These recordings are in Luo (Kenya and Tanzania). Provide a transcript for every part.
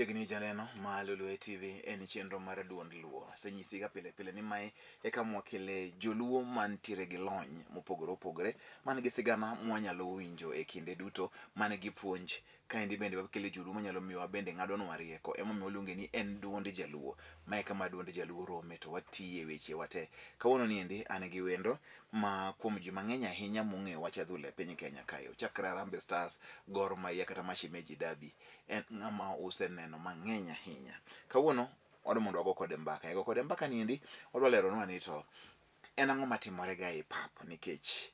Chiegni janeno ma Lolwe Tv en chenro mar duond luo. Senyisi ga pile pile ni mae eka mwakele joluo mantiere gi lony mopogore opogore man gi sigana mwanyalo winjo e kinde duto man gi puonj. Kaendi bende wakele joluo manyalo miyowa bende ng'adonwa rieko. Emomiyo waluonge ni en duond jaluo. Mae kama duond jaluo rome to watiye weche wate. Kawuono ni endi an gi wendo ma kuom ji mang'eny ahinya mong'eyo wach adhula e piny Kenya kayo. Chakre Harambee Stars, Gor Mahia kata Mashemeji Derby. En ng'ama useneno mang'eny ahinya. Kawuono wadwa mondo wago kode mbaka. Go kode mbaka ni endi wadwa leronwa ni to en ang'o matimore ga e pap nikech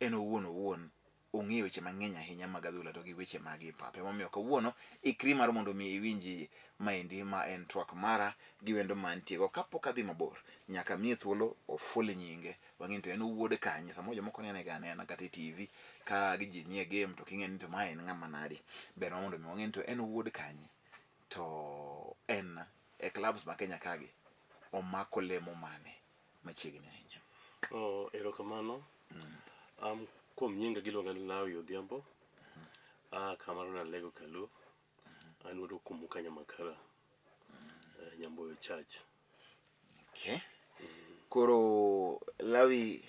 en owuon ong'eyo weche mang'eny ahinya mag adhula to gi weche mag pap. Emomiyo kawuono ikri mar mondo mi iwinji maendi ma en twak mara gi wendo mantiego. Kapok adhi mabor nyaka miye thuolo oful nyinge. Wang'eni to en wuod kanye. Samo jomoko nene ga anena kata e TV ka gi ji nie game to king'e ni to ma en ng'ama nadi. Ber mondo mi wang'eni to en wuod kanye. To en e clubs ma Kenya kagi omako lemo mane machiegni ahinya. Erokamano. Kuom nyinga giluonga ni Lolwe Odhiambo. Kamaro na Lego Kalu. An wuod kumu Kenya Makara. Nyamboyo Church. Okay. Koro Lawi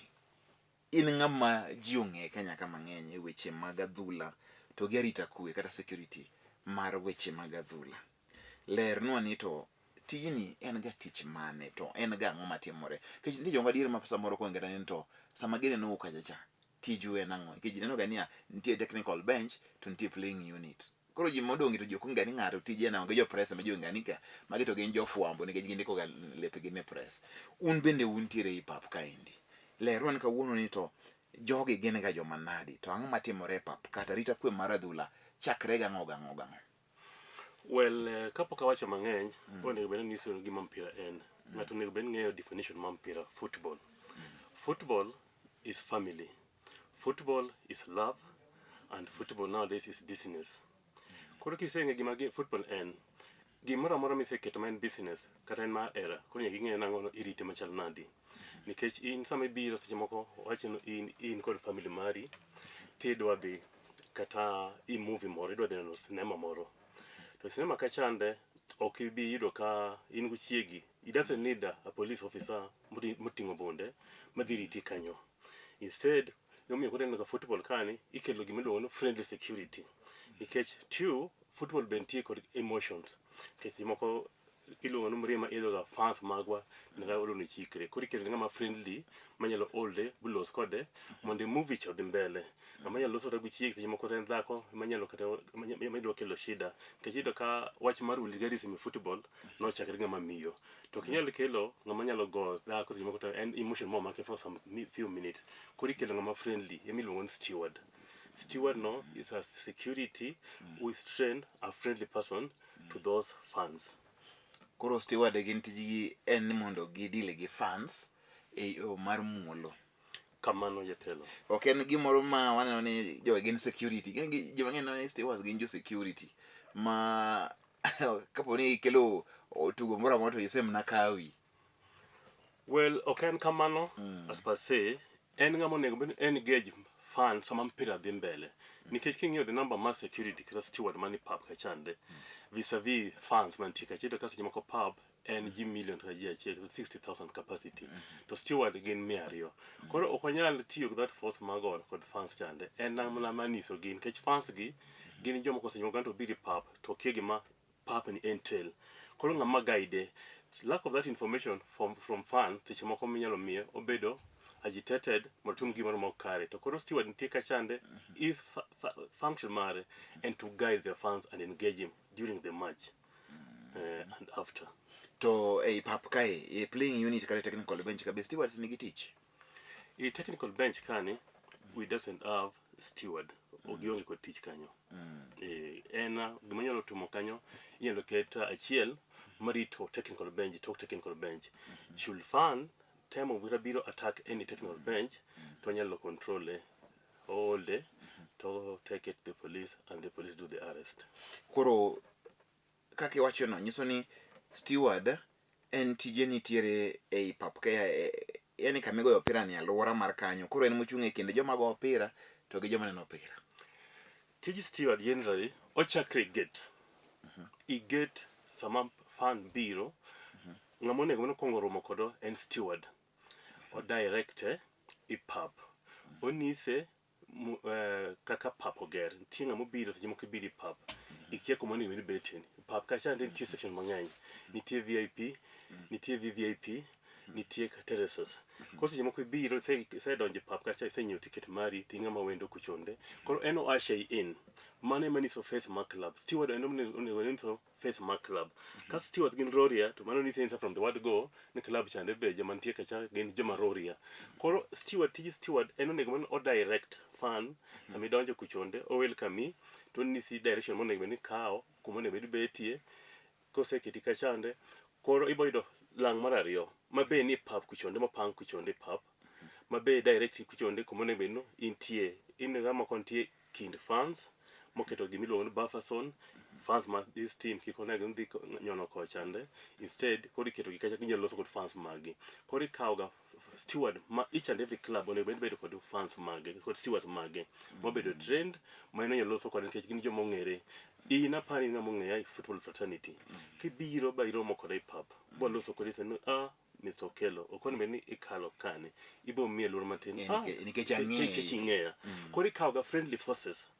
in ng'ama ji ong'e Kenya ka mang'eny e weche mag adhula to gi arita kwe kata security mar weche mag adhula. Lernwa ni to tijni en ga tich mane to en ga ang'o matimore. Nikech nitie joma diere ma samoro kongera ni to sama gine no kachacha tiju en ang'o. Nikech neno ga niya nitie technical bench to nitie playing unit. Koro ji modongi to jok ngani ng'ato tije na onge jo press ma jo ngani ka magi to gin jo fuambo nikech gindiko ga lepegi ne press. Un bende untiere i pap kaendi. Lerwa ni kawuono ni to jogi gin ga joma nadi to ang'o matimore e pap kata arita kwe mar adhula chakre ga ang'o. Well, kapok awacho mang'eny, onego bed ni nyiso gima mpira en. Ng'ato onego bed ng'eyo definition mar mpira, football. Football is family. Football is love and football nowadays is business. Koro kiseng'e gima football en, gimoro amora miseketo ma en business kata en ma era, koro nyaka ing'e nang'o irite machal nadi. Nikech in sama ibiro seche moko wacho no in kod family mari tidwa dhi kata i movie moro idwa dhi neno sinema moro. To sinema ka chande ok ibi yudo ka in guchiegi. It doesn't need a police officer moting'o bunde madhi riti kanyo. Instead, yomiyo kod en football kani ikelo gimiluongo ni friendly security. Nikech football bentie kod emotions. Nikech moko iluongo ni mrima idoga fans magwa nga olo ni chikre. Koro ikelo ng'ama friendly manyalo olde bulos kode mondo movie cho dhi mbele. Manyalo loso gi chiegi seche moko en dhako manyalo kata medwa kelo shida. Nikech iyudo ka wach mar vulgarism e football nochakre ng'ama miyo. To kinyalo kelo ng'ama nyalo go dhako seche moko to en emotion mo make for some few minutes. Koro ikelo ng'ama friendly emiluongo ni steward. Steward no is a security who is trained a friendly person to those fans. Koro steward gin tijgi en mondo gidile gi fans e yo mar muolo. Kamano jatelo. Ok en gimoro ma waneno ni jo gin security. Gin joma ng'eny ni stewards gin jo security. Ma kapo ni kelo tugo moro amoro to isem na kawi. Well, ok en kamano as per se. En ng'ama onego engage fans sama mpira dhi mbele. Nikech king'iyo the number mar security kata steward mani pub ka chande vis-a-vis fans mantie ka chito ka seche moko pub en ji million kata ji achiel 60,000 capacity to steward gin 200. Koro ok wanyal tiyo gi that force magol kod fans chande en namna maniso gin nikech fans gi gin jomoko seche moko to biri pub to kia gima pub ni entail. Koro ng'ama guide lack of that information from fans seche moko minyalo miye obedo agitated motum gimoro mok kare to koro steward nitie ka chande is function mare and to guide the fans and engage him during the match and after. To ei pap kae e playing unit kata technical bench ka be stewards nigi tich. E technical bench kani we doesn't have steward ogionge kod tich kanyo. En gimanyalo tumo kanyo inyalo keta achiel marito technical bench tok technical bench. Should fan time of biro attack any technical bench to nyalo control all day to take it to the police and the police do the arrest. Koro kaki wacho no nyiso ni steward en tije nitiere ei pap ka yani kamigo opira ni alwora mar kanyo. Koro en mochung' e kinde joma go opira to gi joma neno opira. Tij steward generally ochakre gate. I gate sama fan biro ngamone gono kongo romo kodo en steward o directe I pub onise kaka pub oger tinga mo biro seche moko biro pub ikie kuma ni wini betin pub ka cha nitie section mang'eny nitie VIP nitie VVIP nitie terraces ko seche moko biro se donje pub ka cha se nyiew ticket mari tinga ma wendo kuchonde koro eno ashe in mane mani so face mark club steward eno ne so face mark club ka steward gin roria to mano ni sense from the word go ne club chande be joma nitie ka cha gin joma roria koro steward eno ne gomon o direct fan sami donje kuchonde o welcome to ni si direction mo ne ni kao kuma ne betie ko se kiti ka chande koro iboido lang marario mabe ni pub kuchonde mapang kuchonde pub mabe direct kuchonde kuma ne beno intie inga kontie kind fans moketo gimiluongo ni buffer zone fans ma this team kikone gindhi nyono ko chande instead kodi keto gikacha ginyalo loso kod fans magi kodi kauga steward ma each and every club onego bedo kod fans magi kod stewards magi mobedo trained ma ino nyalo loso kod nikech gin joma ong'ere ina pani ngamo ng'eya football fraternity kibiro ba iromo kod I pub bo loso kod iseno Mr. Okelo okoni meni ikalo kane ibo mie lur matin nikech ang'eya kodi kauga friendly forces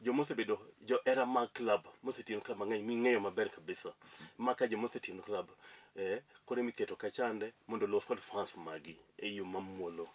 jo mosebedo jo era mag club mosetino club mang'eny ming'eyo maber kabisa maka jo mosetino club kore miketo kachande mondo los kod fans magi yo mamuolo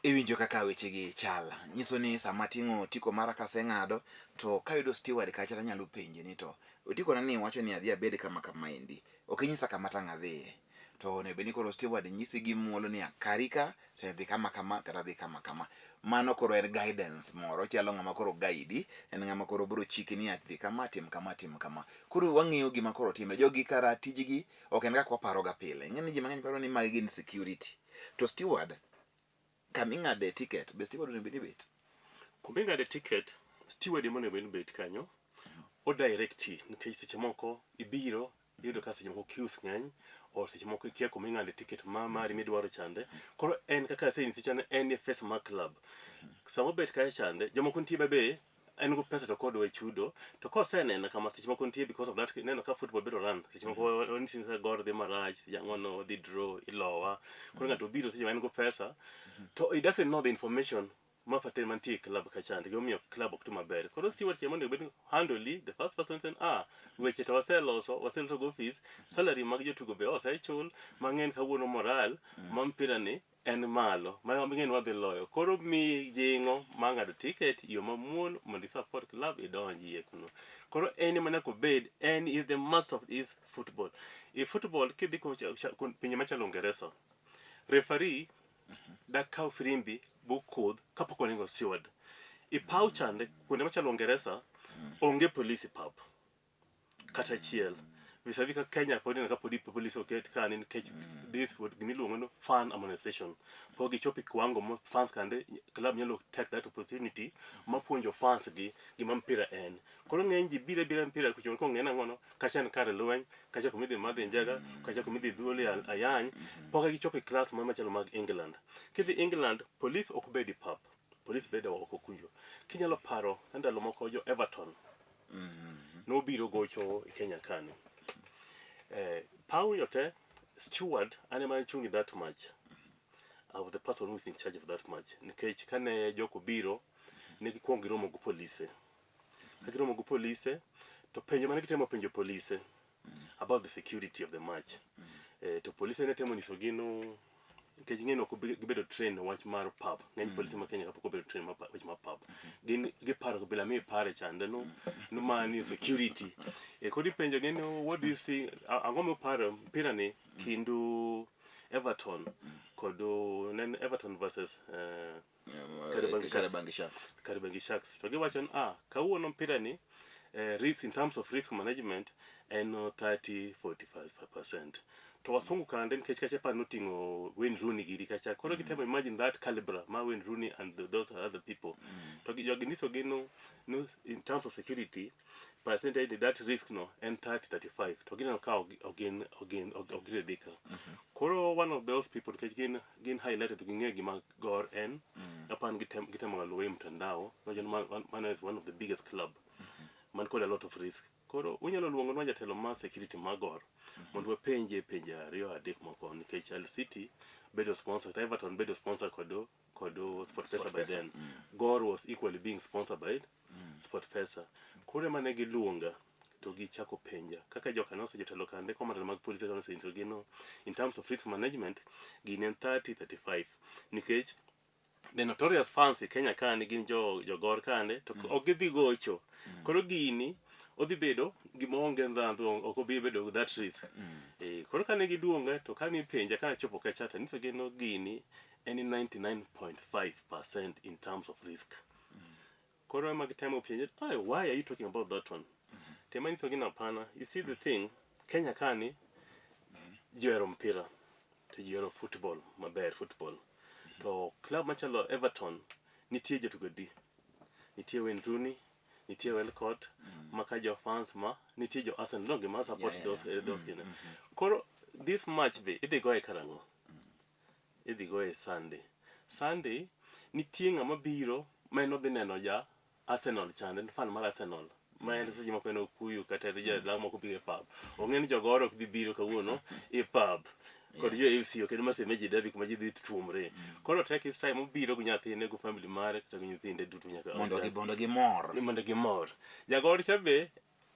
iwinjo kaka weche gi chala nyiso ni sama ting'o tiko mara kaseng'ado to kayudo steward kacha nyalo penje ni to otiko na ni wacho ni adhi abed kama maendi ok inyisa kama tang' adhiye to ne beni koro steward nyisi gi muolo ni akarika to adhi kama kata adhi kama mano koro en guidance moro chalo ng'ama koro guide en ng'ama koro bro chiki ni adhi kama tim kama koro wang'iyo gima koro timre jogi kara tijgi ok en kaka waparo ga pile ng'eni ji mang'eny paro ni magi gin security to steward kaming'ade ticket be steward ne bedi bet kuming'ade ticket steward mo ne bet kanyo o directi nikech seche moko ibiro yudo ka seche moko queues ng'eny o seche moko ikia kuming'ade ticket mari midwaro chande koro en kaka se insi chande en face mark club samo bet kae chande jomoko nitie be en go pesa to kod we chudo to kosenena kama seche moko nitie because of that neno ka football bedo run seche moko onisi ka gor dhi marach jangono dhi draw ilowa koro ng'ato biro seche en go pesa to it doesn't know the information mapaten mantie club kachande gomiyo club ok tuma ber koro steward chemo ne bedo handle the first person said weche to waseloso go office salary mag jotugo be osechul mang'eny kawuono moral mampira ni en malo ma ng'eny wadhi loyo koro mi jingo mang'ado ticket yo mamuol mondo support club idonjie kuno koro en mana ko bed en is the master of is football football kidhi pinje machalo Uingereza referee da kaw frimbi bukod kapok onego steward ipaw chande kuonde machalo Uingereza onge police pub kata chiel visavi ka Kenya podi na podi police oket kan in kech this would gimiluongo no fan amortization pogi chopi kwango mo fans kande club nyalo take that opportunity mapuonjo fans gi gima mpira en koro ng'eny ji bire mpira kuchon ko ng'ena ngono kacha kare lweny kacha kumidhi madhi njaga kacha kumidhi dhuoli ayany pogi chopi class machalo mag England kidhi England police ok bedi pub police bedo ok kunjo kinyalo paro ndalo moko jo Everton no biro gocho i Kenya kani Paul yote steward anema chungi that much of the person who is in charge of that much nikech kane joko biro ne gikwong giromo go police kagiromo go police to penjo mane gitemo penjo police about the security of the match to police ne temo niso gino nikech ng'eno ko gibedo train wach mar pub ng'eny police ma Kenya kapok obedo train wach mar pub gin giparo bila mi pare chande no mani security kodi penjo gino what do you see angomo paro mpira ni kindu Everton kodo nen Everton versus Kariobangi Sharks to giwachon kawuono mpira ni risk in terms of risk management and 30-45%. To wasungu kande nikech kacha pa notingo Wayne Rooney giri kacha koro gitemo imagine that caliber ma Wayne Rooney and those other people to giniso gino no in terms of security percentage that risk no and 30-35 to gino ka again dika koro one of those people nikech gin highlighted ginge gima gor en apan gitemo galwe mtandao no man is one of the biggest club man called a lot of risk koro unyalo luongo jatelo mar security magor mondo wapenje penje ariyo adek moko nikech Al City bedo sponsor, Everton bedo sponsor kodo Sportpesa by then. Gor was equally being sponsored by Sportpesa. Kore mane giluonga to gichako penja kaka jokanoso jotelo kande komandano mag polisi kanoso gino in terms of risk management gin en 30-35 nikech the notorious fans e Kenya kane gin jogor kande to ok gidhi gocho. Koro gini odhi bedo gima onge ndhandhu, ok obi bedo that risk. Koro kane giduonga to kane penja kana chopo kacha to niso gino gini any 99.5% in terms of risk. Koro ema gitemo penja, why are you talking about that one? Tema niso gino hapana. You see the thing, Kenya kani jiwero mpira to jiwero football, maber football. To club machalo Everton nitie jotugo di, nitie Wayne Rooney, nitie Welcott, maka jo fans ma nitie jo Arsenal no gima support those kina. Koro this match be idhi go e karango, idhi go e Sunday nitie ng'ama biro ma en odhi neno ja Arsenal chande, fan mar Arsenal ma en seche moko en okuyu kata ja dak moko biro e pub. Ong'e ni jogoro ok dhi biro kawuono e pub kod jo AFC ok en masemeji David kuma ji dhi tuomre. Koro tek is time obiro gi nyathine go family mare kata gi nyithinde duto nyaka mondo gimor. Jagor cha be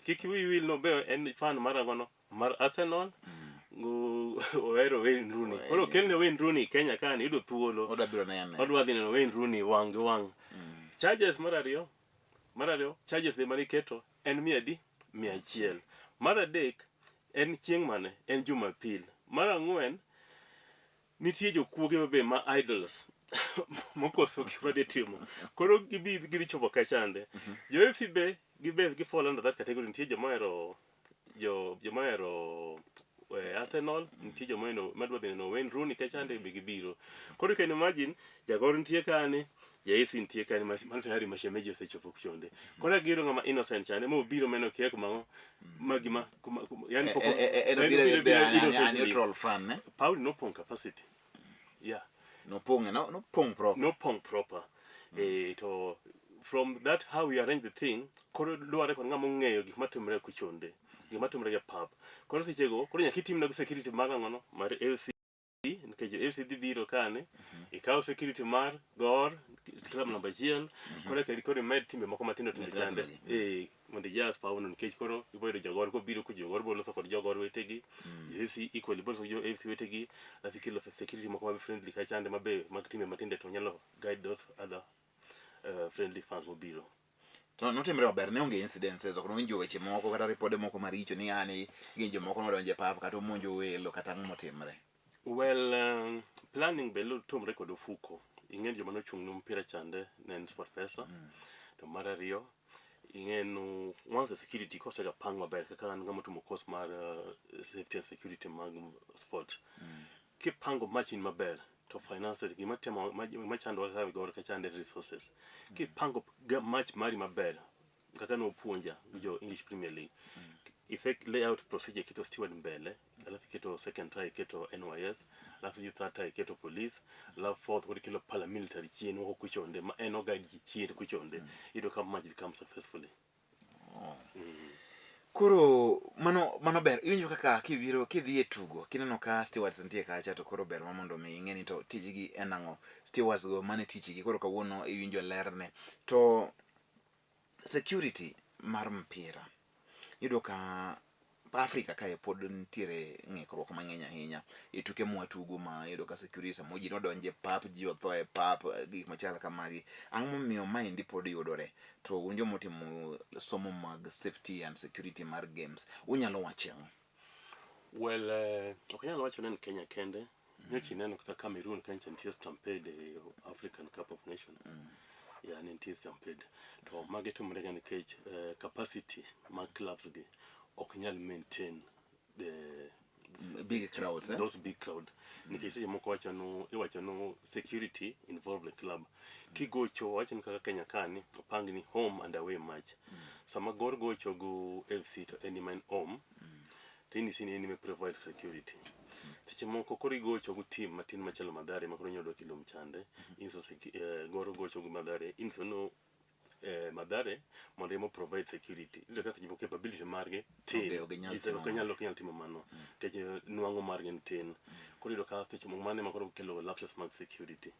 kik wil no be en fan mar angono mar Arsenal ohero Wayne Rooney. Koro kelne Wayne Rooney Kenya ka ni yudo thuolo odwa dhi neno Wayne Rooney wang' gi wang'. Charges mar ariyo charges be mane keto en 100. Mar adek en chieng' mane en Jumapil. Mar ang'wen nitie jokuoge be ma idols mokoso gima de timo. Koro gibi chopo kachande. Jo FC be gi fall under that category. Nitie jomohero Arsenal, nitie jomohero madwa dhi neno Wayne Rooney kachande be gibiro. Koro you can imagine jagoro nitie kane, ja AFC nitie kane, man tayari mashemeji osechopo kuchonde. Koro giro ng'ama innocent chane mo biro meno kia kumang'o magima yani poko a neutral fan ne Paul no pong capacity. Yeah, no pong proper. To from that how we arrange the thing, koro luare kon ng'ama ong'eyo gik matimre kuchonde, gik matimre ga pub. Koro sechego koro nyaka itim na security mar ng'ano mar AFC nikech AFC dhi biro kane ikaw security mar Gor club number 1 koro med timbe moko matindo chande mondo jas pauno nikech koro iboydo jagor ko biro ku jogor bolo so kod jogor wetegi AFC equally bolo so jo AFC wetegi afikilo security moko ma friendly ka chande mabe mag timbe matinde to nyalo guide those other friendly fans mo biro. To notimre maber, ne onge incidences, ok nowinjo weche moko kata ripode moko maricho ni ani gin jomoko nodonje pap kata omonjo welo kata ang'o motimre. Well, planning belo tumre kod ofuko. Ingen joma nochung' no mpira chande nen Sportpesa. To mar ariyo ingen once the security kose ga pang maber kaka an ngamo tumo course mar safety and security mag sport. Kipango match in maber to finances gima temo machando ka gor ka chande resources. Kipango match mari maber kaka no puonja jo English Premier League. Effect layout procedure kito steward mbele, alafu kito second try kito NYS, alafu third try kito police, alafu fourth kodi kilo paramilitary chien wako kuchonde, ma eno guide chien kuchonde, ido kama match become successfully. Koro mano ber, iwinjo kaka kibiro kidhi e tugo, kineno ka stewards nitie kacha to koro ber mondo mi ing'eni to tijigi en ang'o. Stewards go mane tichigi koro kawuono iwinjo lerne. To security mar mpira yudo ka Afrika kae pod nitiere ng'ikruok mang'eny ahinya e tuke mwatugo ma yudo ka security samo ji nodonje pap, ji otho e pap, gik machal kamagi. Ang'o momiyo maendi pod yudore? To unjo motimo somo mag safety and security mar games unyalo wacho ang'o? Well, ok nyalo wacho ni Kenya kende, nyochi neno kaka Cameroon kancha nitie stampede African Cup of Nations. Yeah, nitie stampede. To mage tumre ga nikech capacity mag clubs gi ok nyal maintain the big crowds, those big crowd. Nikech moko iwacho no security involved the club. Kigocho wacho kaka Kenya kani opangni home and away match. Sama Gor gocho go FC to any man home, tini sini enemy provide security. Seche moko kori gocho go team matin machalo Madare makoro nyodo kilo mchande, inso Gor gocho go Madare, inso no Madare mondo emo provide security. Ilo kasi jibo capability marge tin. Kanyalo timo mano. Keje nuango marge tin. Kuri do ka seche mane makoro kelo lapses mag security.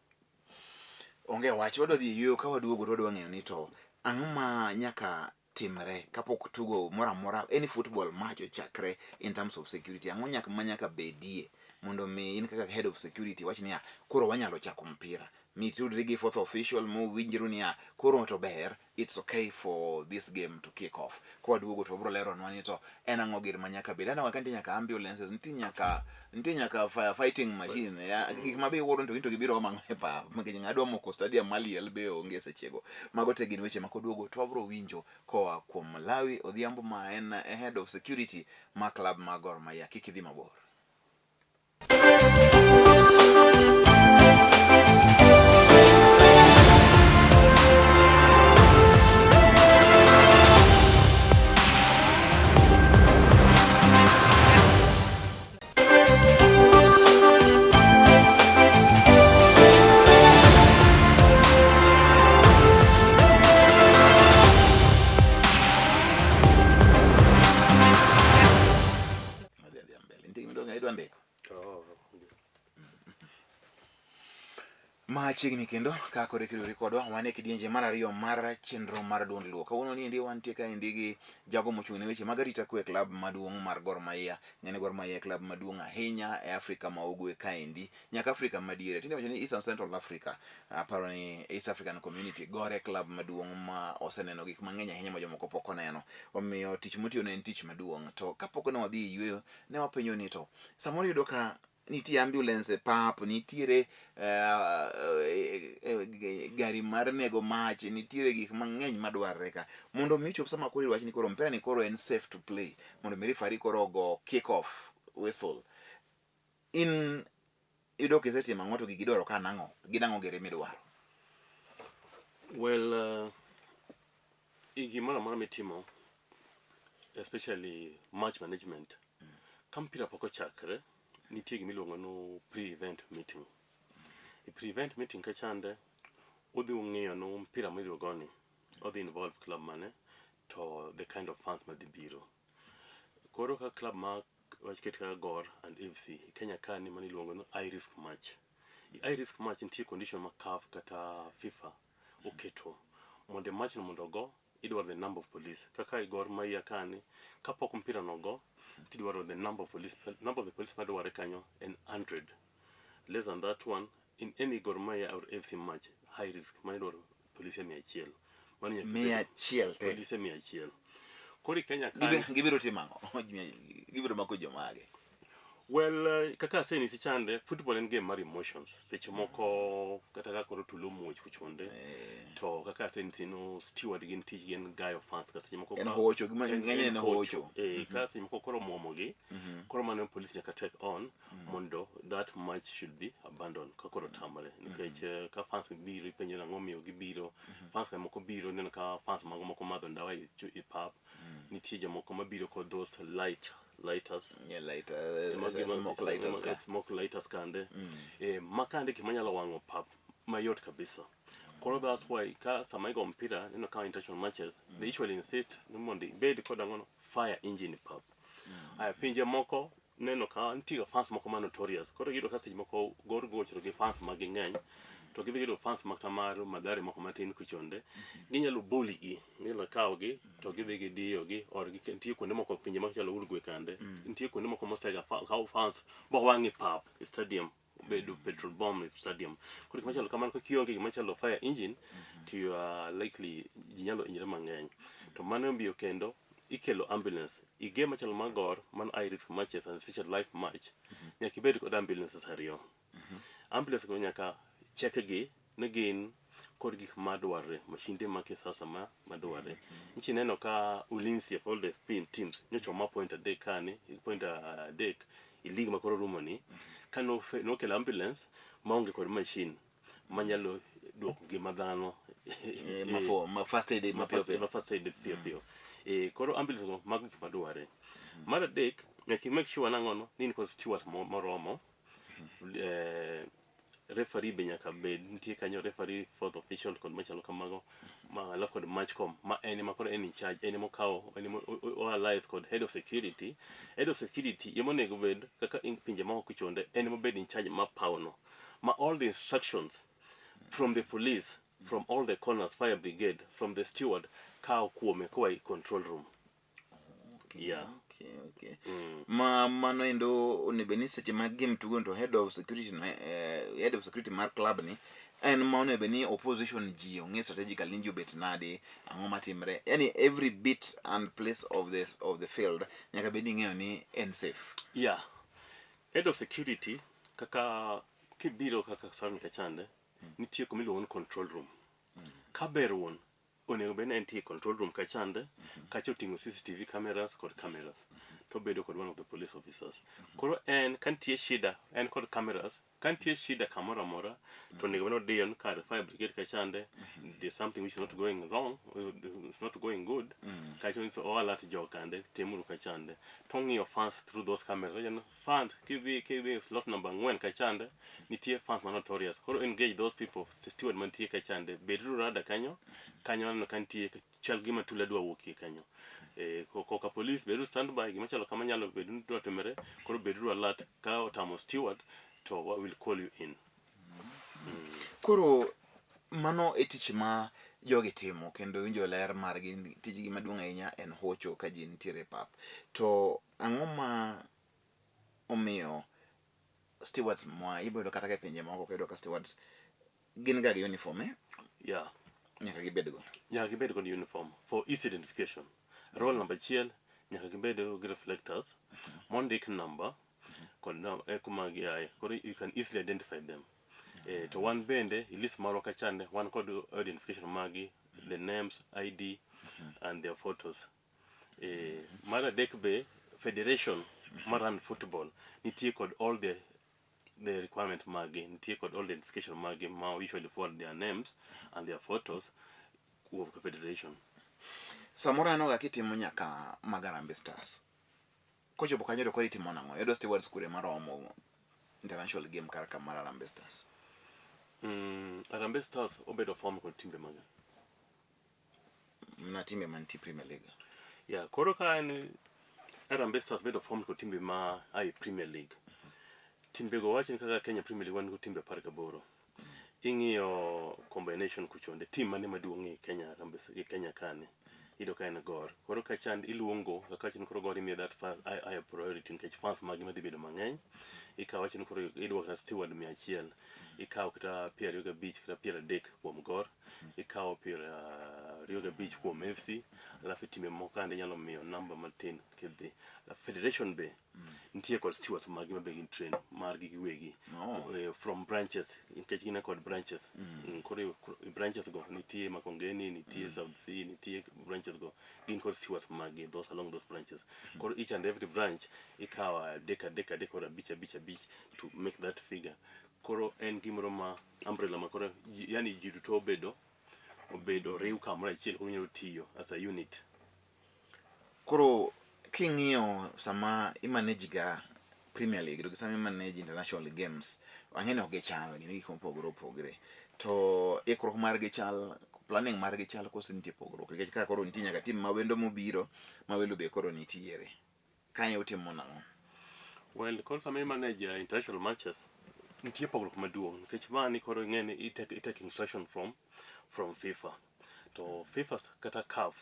Onge wach wado dhi yuyo ka waduogo to ng'eyo ni to ang'o ma nyaka timre kapok tugo mora any football match ochakre in terms of security. Ang'o nyaka bedie mondo mi in kaka head of security wach ni koro wanyalo chako mpira. Mi tudri gi fourth official mu winjru ni koro to ber, it's okay for this game to kick off. Ko waduogo to bro lero nwa ni to en ang'o gir manyaka bed. Ana wakanti nyaka ambulances, nitie nyaka firefighting machine. Gik mabe wuoro to into gibiro mang'o e pap. Makech ng'adwa moko stadium maliel be onge sechego. Mago te gin weche makoduogo to bro winjo koa kuom Lawi Odhiambo ma en head of security ma club ma Gor Mahia. Kik idhi mabor. Machiegni kendo ka kore kiriwori kodwa wane kidienje mar ariyo mar chenro mar duond luo. Kawuono ni ndi wantie ka ndi gi jago mochung' ne weche mag arita kwe klab maduong' mar Gor Mahia. Ng'ene Gor Mahia klab maduong' ahinya e Afrika ma ugwe kaendi nyaka Afrika madiere. Tinde wacho ni Eastern Central Africa. Aparo ni East African Community gore klab maduong' ma oseneno gik mang'eny ahinya ma jomoko pok oneno. Omiyo tich motiyo ne en tich maduong'. To kapok ne wadhi yweyo ne wapenjo ni to samoro yudo ka nitie ambulance pap, nitiere gari mar nego mach, nitiere gik mang'eny madwarre ka mondo mi chop sama koro wach ni koro mpira ni koro en safe to play mondo mi referee koro go kick off whistle. In yudo kisetimo ang'o to gidwaro ka nang'o ginang'o gere midwaro? Well, gimoro amora mitimo especially match management ka mpira pok ochakre nitie gimiluongo no pre-event meeting. E pre-event meeting ka chande udhi ung'iyo no mpira midwa goni odhi involve club mane to the kind of fans madhi biro. Koro ka club ma wach ket ka Gor and FC Kenya kani mani luongo no high risk match. High risk match nitie condition ma CAF kata FIFA oketo mondo match no mondo go idwaro the number of police. Kaka Gor Mahia kani kapok mpira no go tidwaro the number of the police madware kanyo en 100. Less than that one in any Gor Mahia or FC match high risk madwaro police 100. Mani 100 te police 100. Kori Kenya kani gibiro timango gibiro mako jomage. Well, kaka seni si chande football en game mar emotions. Seche moko kata ka koro tulo muoch kuchonde to kaka seni tino steward gin tich gen guy of fans ka seche moko en hocho ng'eny en hocho ka seche moko koro momogi koro mane police nyaka take on mondo that match should be abandoned ka koro tamale nikech ka fans biro ipenjo na ng'omiyo gibiro fans ka moko biro neno ka fans moko madho ndawa i pub nitie jomoko mabiro kod those lighters smoke lighters kande makande kimanyalo wang'o pap mayot kabisa. Koro that's why ka sama igo mpira neno ka international matches they usually insist no mondo bed kod ang'ono fire engine pap. Aya pinje moko neno ka ntiga fans moko ma notorious koro yudo ka seche moko Gor gochro gi fans maging'eny to gidhi yudo fans makamaru Madare moko matin kuchonde ginyalo bully gi nyalo kawo gi to gidhi gidiyo gi or nitie kuonde moko pinje machalo Uruguay kande nitie kuonde moko mosega kawo fans bo wang'i pap stadium bedo petrol bomb stadium koro machalo kamano ka kionge machalo fire engine to you are likely ginyalo hinyre mang'eny to mano mbio kendo ikelo ambulance ige machalo magor man high risk matches and especially life match nyaka ibed kod ambulances ariyo. Ambulance go nyaka check gi ne gin kod gik madwarre mashinde ma kisasa madwarre nichi neno ka ulinzi of all the teams nyocho ma point a day kani point a day i league makoro rumoni kano kelo ambulance maonge kod machine manyalo duoko gima dhano ma first aid pio koro ambulance go mag gik madwarre. Mar adek nyaka make sure nang'ono ni kod steward moromo referee be nyaka bed nitie kanyo referee fourth official kod machalo kamago ma love kod matchcom ma en ma kod in charge en mo kawo en mo allies kod head of security yemo nego bed kaka in pinje ma ok chonde en mo bed in charge ma pauno ma all the instructions from the police, from all the corners, fire brigade, from the steward, cow kuome kwa control room. Yeah. Okay. Mano endo onebeni seche mag game to go to head of security mar club ni en ma onebeni opposition ji onge strategical ninjo bet nade ang'o matimre. Yani every bit and place of the field nyaka bedi ng'eyo ni en safe. Yeah. Head of security kaka kibiro kaka sami kachande nitie kuma iluongo ni control room. Kaber won onego bed ni nitie control room kachande kacha oting'o CCTV cameras kod cameras to bedo kod one of the police officers. Koro en kantie shida en kod cameras kantie shida kamoro amora to onego bed ni odiyo kar fire brigade kachande there's something which is not going wrong, it's not going good, kacha so all at jog kande temuru kachande to ng'iyo fans through those cameras. You know, fans kidhi slot number 4 kachande nitie fans ma notorious. Koro engage those people, steward mantie kachande bedru rada kanyo no kantie chal gima tula dwa wuokie kanyo. Koka police bedu standby gima chalo kama nyalo bedu dwa temere. Koro bedu alert ka otamo steward to will call you in. Koro mano e tich ma jogi timo kendo winjo ler margi tijgi maduong' ahinya en hocho ka ji nitiere pap. To ang'o ma omiyo stewards mwa ibedo kata ka pinje moko kayudo ka stewards gin ga gi uniform Yeah. nyaka gibedgo. Nyaka gibed kod uniform for easy identification. Roll number 1 nyaka gibed gi reflectors mondik number kod kuma giaye. Koro you can easily identify them. To one bende list marwa kachande one kod identification magi, the names, ID and their photos. Mara dek be federation maran football nitie kod all the requirement magi, nitie kod all the identification magi ma usually forward their names and their photos of the federation. Samoro anoga kitimo nyaka Magarambe Stars. Kochopo kanyo to kodi timo nang'o? Yudo stewards kure maromo international game kaka mar Arambe Stars. Arambe Stars obedo form kod timbe maga. Na timbe mantie Premier League. Yeah, koro ka en Arambe Stars bedo form kod timbe ma ai Premier League. Timbe go wachin kaka Kenya Premier League wan go timbe 18. Ing'iyo combination kuchonde team mane maduong' e Kenya Arambe Kenya kane. Ido ka en gor. Koro ka chand iluongo kaka chin koro gor imiyo that first I priority nikech fans magi madhi bedo mang'eny. Ikawo chin koro idwa kata steward 100. Ikawo kata 25 kata 30 kuom gor. Ikawo 25 kuom FC. Alafu time moko ande nyalo miyo number matin kidhi. La federation be nitie kod stewards magi ma begin train margi giwegi from branches nikech gin kod branches. Koro branches go nitie Makongeni, nitie South Sea, nitie branches go gin kod stewards magi those along those branches. Koro each and every branch ikawa deka or abich to make that figure. Koro en gimoro ma umbrella ma koro yani ji duto obedo riu kamoro achiel koro nyalo tiyo as a unit. Koro king'iyo sama imanage ga Premier League to sama imanage international games ang'eni ok gichal gin gik mopogore to ikruok margi chal, planning margi chal kose nitie pogruok nikech ka koro nitie nyaka tim mawendo mobiro mawelo be koro nitiere kanye utimo nang'o? Well, koro sama imanage international matches nitie pogruok maduong' nikech mani koro ing'eni itake instruction from FIFA to FIFA kata CAF.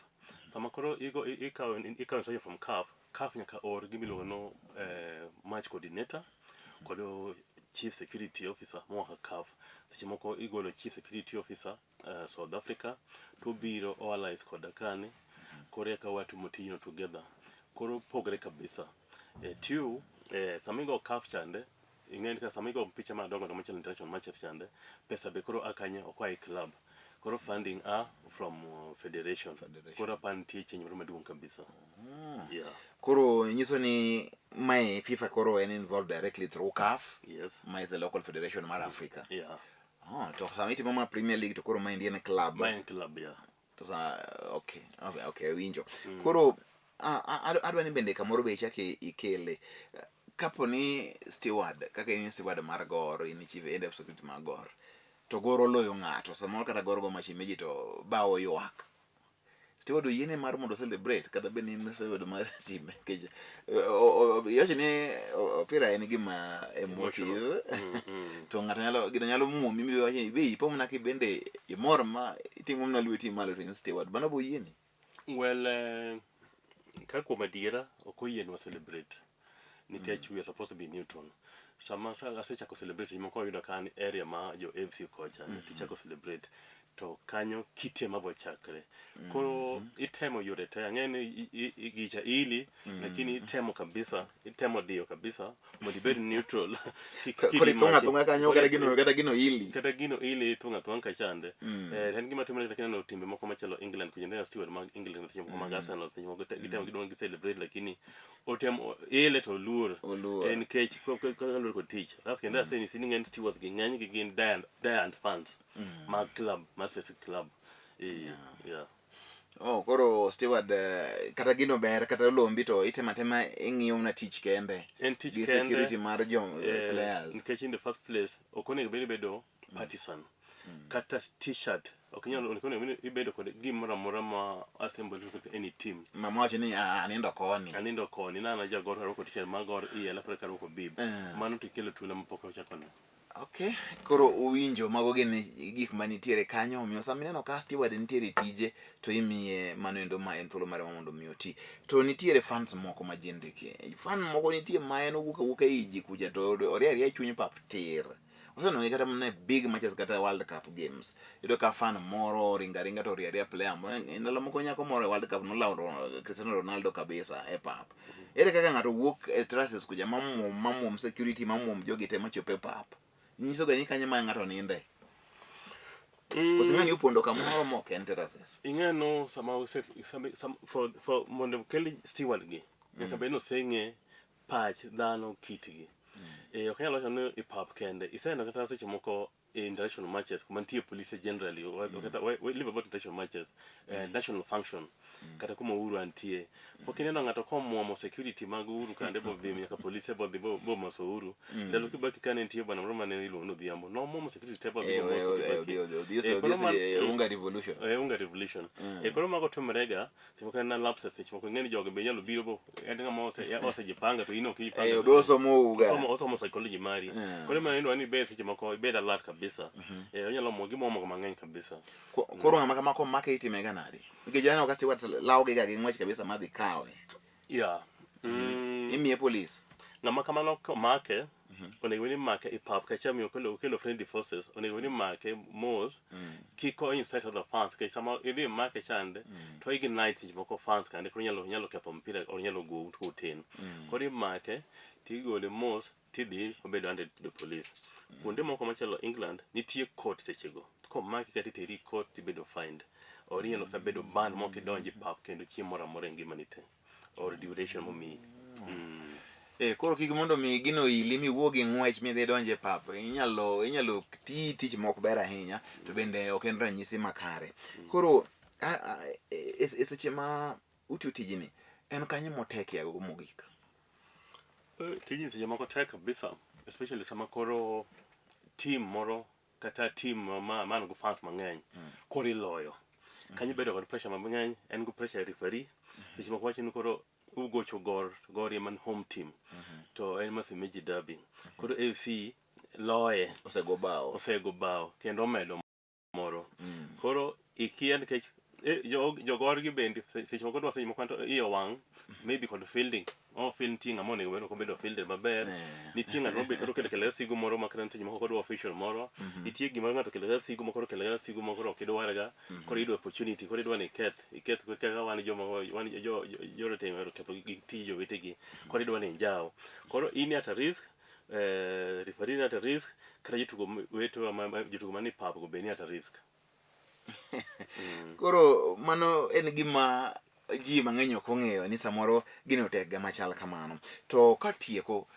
Sama koro ikawo instruction from CAF nyaka or gimiluongo no match coordinator kod chief security officer mwaka CAF. Seche moko igolo chief security officer South Africa to biro allies kod kane koro eka watumo tijno together. Koro pogre kabisa. Sama igo CAF chande ing'eni ka sama igo picha madongo machalo international matches chande pesa be koro akanye okwaye club. Koro funding from federation. Koro pantie chenye maduong' kabisa. Yeah. Koro nyiso ni my FIFA koro en involved directly through CAF. Yes. My is the local federation mar Africa. Yeah. To sama itimo ma Premier League to koro ma Indian club. My club, yeah. To sa okay winjo. Koro adwa ni bende kamoro be chake ikele. Kapo ni steward kaka in steward mar gor in chief head of security mar gor to goro loyo ng'ato samoro kata goro go machimeji to bao ywak Steward yene mar mondo celebrate kata be ni steward mar team keje yoche ni opira en gima emotive to ng'ato nyalo muomi mi wache be ipo mna ki bende imor ma itimo mna lweti malo to steward bana bo yene well ka kuom adiera ok oyien wa celebrate nikech we are supposed to be neutral sama asechako celebrate moko yudo kan area ma jo FC kocha tichako celebrate to kanyo kite mabo chakre koro itemo yore te ang'eni gicha ili lakini itemo kabisa itemo dio kabisa mondo ibed neutral kori tunga kanyo kata gino ili tunga kachande en gima timore lakini no timbe moko machalo England kujendea steward mag England simo kama Arsenal simo gitemo gidong celebrate lakini otemo ile to lure en kech ko tich after that saying sitting and stewards ging'eny gin giant fans mag club specific club yeah koro steward kata gino ber kata lombi to itema ing'iyo na tich kende en tich kende security mar players nikech in the first place okone bedo partisan kata t-shirt okinyalo okone ibedo kod gimoro amora ma assemble any team mamacho ni anindo koni nana jagor roko t-shirt magor la Afrika roko bib mano tikelo tula mapoko chakone. Okay, koro uwinjo mago gin gik manitiere kanyo omiyo samineno ka steward nitiere tije to imiye mano endo ma en thuolo mare mondo mi oti to nitiere fans moko ma jendeke fan moko nitie ma en owuok iji kuja to oriere chuny pap tir oseno kata mna big matches kata World Cup games ido ka fan moro ringa to oriere player ndalo moko nyako moro World Cup no lawo Cristiano Ronaldo kabisa e pap ere kaka ng'ato wuok e traces kuja mamum security mamum jogi te machope pap niso gani kanye ma ng'ato ninde osing'ani upondo kamoro moko enterprises ing'eno sama for mondo kelli steward gi nyaka beno seng'e pach dhano kitgi okanyalo wacho ni ipap kende iseno kata seche moko international matches kuma nitie police generally kata we live about international matches national function kata kuma uru antie pok ineno ng'ato komuomo security mag uru kande bo dhi nyaka police bo dhi bo maso uru ndalo kibaki kane nitie bwana moro mane iluongo dhiambo no muomo security table bo unga revolution koro mago timrega simo kana lapses simo ng'eni jogo be nyalo biro bo en ng'ama osejipanga to ino kijipanga osomo psychology mari koro mane ndo ani be seche moko ibed alert kabisa onyalo muomo mang'eny kabisa koro ng'ama kama ko make itimega nadi nikech jana okasti wat lawo gi ng'wech kabisa madhi kawe imiye police ng'ama kamano make onego ni make ipap kachami okelo friendly forces onego ni make mos kiko inside of the fans ke sama idhi make chande to ignite moko fans kande koro nyalo kepo mpira or nyalo go to 10 koro make tigole mos tidhi obedo under the police kuonde moko machalo England nitie court sechego ko make kata teri court tibedo fined or yeno tabedo ban moko donji pap kendo chiemo moro amora ngimani te or duration momi koro kik mondo mi gino ilimi wuogi ng'wech mi dhi donje pap inyalo tich moko ber ahinya to bende ok en ranyisi makare koro seche ma utiyo tijni en kanye motekia go mogik tijni seche moko tek kabisa especially sama koro team moro kata team man go fans mang'eny koro iloyo kanyo bedo kod pressure mang'eny en go pressure referee seche moko wacho ni koro ugocho gor man home team to en masemeji derby koro AFC loye osego bao kendo medo moro koro ikia nikech jogor gi bende seche moko dwase moko iyo wang maybe kod fielding film tinga mone weno ko bedo fielder maber nitie ng'ato be kero kele sigu moro makran seche moko kod official moro nitie gima ng'ato kele sigu moko kele sigu moko ok idwarga koro ido opportunity koro idwa ni iket kaka wan joma wan jo temo kepo gi tijo wetegi koro idwa ni njao koro in at a risk referee at a risk kata jitugo jitugo mani pap go be ni at a risk koro mano en gima ji mang'eny ok ong'eyo ni samoro gino tega machal kamano to katieko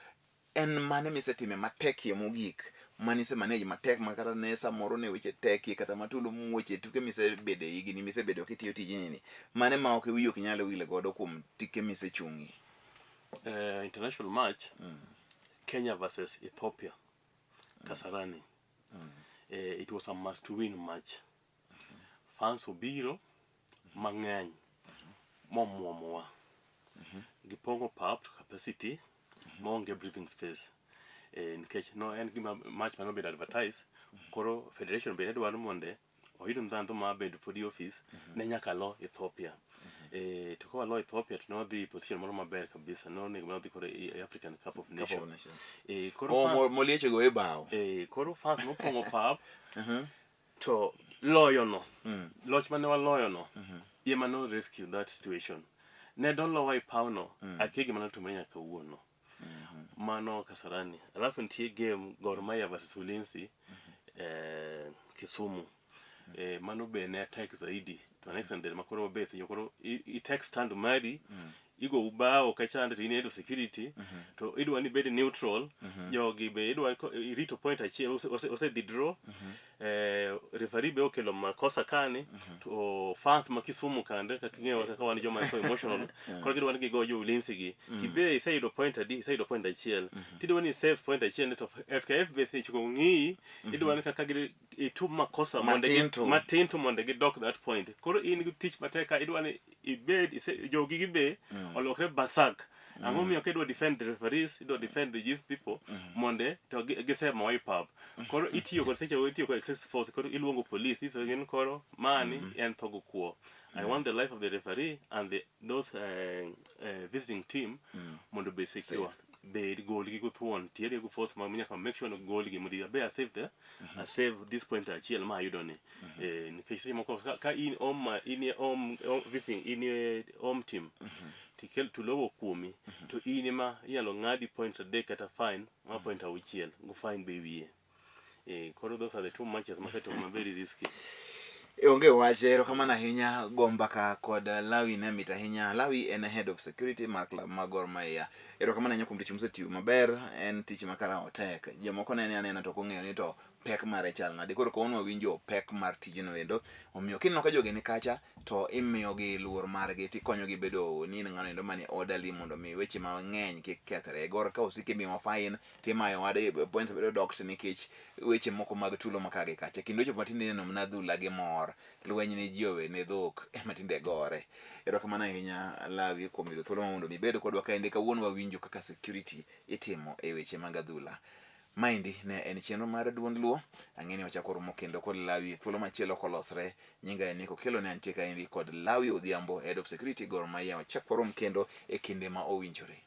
en mane misetime matek mogik manise manage matek makata ne samoro ne weche teki kata matulo muoche tuke misebede higni misebedo kitiyo tijini ni mane ma ok wiyo kinyalo wile godo kuom tike misechungi international match Kenya versus Ethiopia Kasarani it was a must win match. Fans obiro mang'eny momuomowa. Gipongo pap capacity maonge breathing space. Nikech no en gima match mano bedo advertise koro federation bende dwaro monde oyudo ndhandhu mabedo pod office ne nyaka lo Ethiopia. To ko lo Ethiopia to no dhi position moro maber kabisa no nego dhi kore African Cup of Nations. Koro molieche go e bao. Koro fans mopongo pap to loyo no. Loch mane waloyo no. Yema no rescue that situation. Ne don lo wai pau no akege mano tumre nyaka wuono. Mano Kasarani. Alafu nitie game Gor Mahia versus Ulinzi Kisumu. Mano be ne attack zaidi to an extent makoro base yokoro it takes stand mari igo ubao kachanda to inedo security to idwa ni bed neutral jogi be idwa irito point achiel ose the draw referee be okelo makosa kani to fans makisumu kande katingewa kaka wan joma so emotional koro gidwa ni gigo jo Ulinzi gi tibe isaido point adi isaido point achiel tidwa ni save point achiel to FKF be sechiko ngi idwa ni kaka gidi itu makosa matinto monde gidok that point koro in gi tich mateka idwa ni ibed jogi gibe olokre basak ang'o miyo kedwa defend the referees idwa defend these people monde to gise ma wipe up koro itiyo kod seche itiyo kod excess force koro iluongo police iso gin koro mani en thogo kuo. I want the life of the referee and those visiting team mondo be secure be goal gi go thuon tiere go force ma nyaka make sure no goal gi mudi be a save this point achiel ma yudo ni nikech seche moko ka in visiting in home team tikel to lowo kuomi to in ma yalo ngadi point adek kata fine ma point auchiel go fine be wiye koro those are the two matches ma seto ma very risky. Onge wachero kama na hinya gombaka kod Lawi ne mita hinya. Lawi en head of security mar club ma Gor Mahia. Ero kama na nyakum tichumse tiu maber en tich makara otek. Jomoko ne anena to kong'eyo ni to pek mare chal nade koro kono winjo pek mar tijno endo omiyo kinno ka joge ni kacha to imiyo gi luor margi tikonyo gi bedo ni ng'ano endo mani orderly mondo mi weche mang'eny kik kethre. Gor ka osike miyo fine timayo wade points bedo docked nikech weche moko mag tulo makage kacha kendo weche matinde neno na Adhula gi mor lweny ne jiowe ne dhok matinde gore. Ero kama na hinya Lawi kuom yudo thuolo mondo mi bedo kodwa kaende kawuono wawinjo kaka security itimo e weche mag Adhula. Maendi ne en chenro mar Duond Luo. Ang'eni wachako romo kendo kod Lawi thuolo machielo kolosre. Nyinga en Niko kelo ne antie kaendi kod Lawi Odhiambo head of security Gor Mahia. Wachako romo kendo e kinde ma owinjore.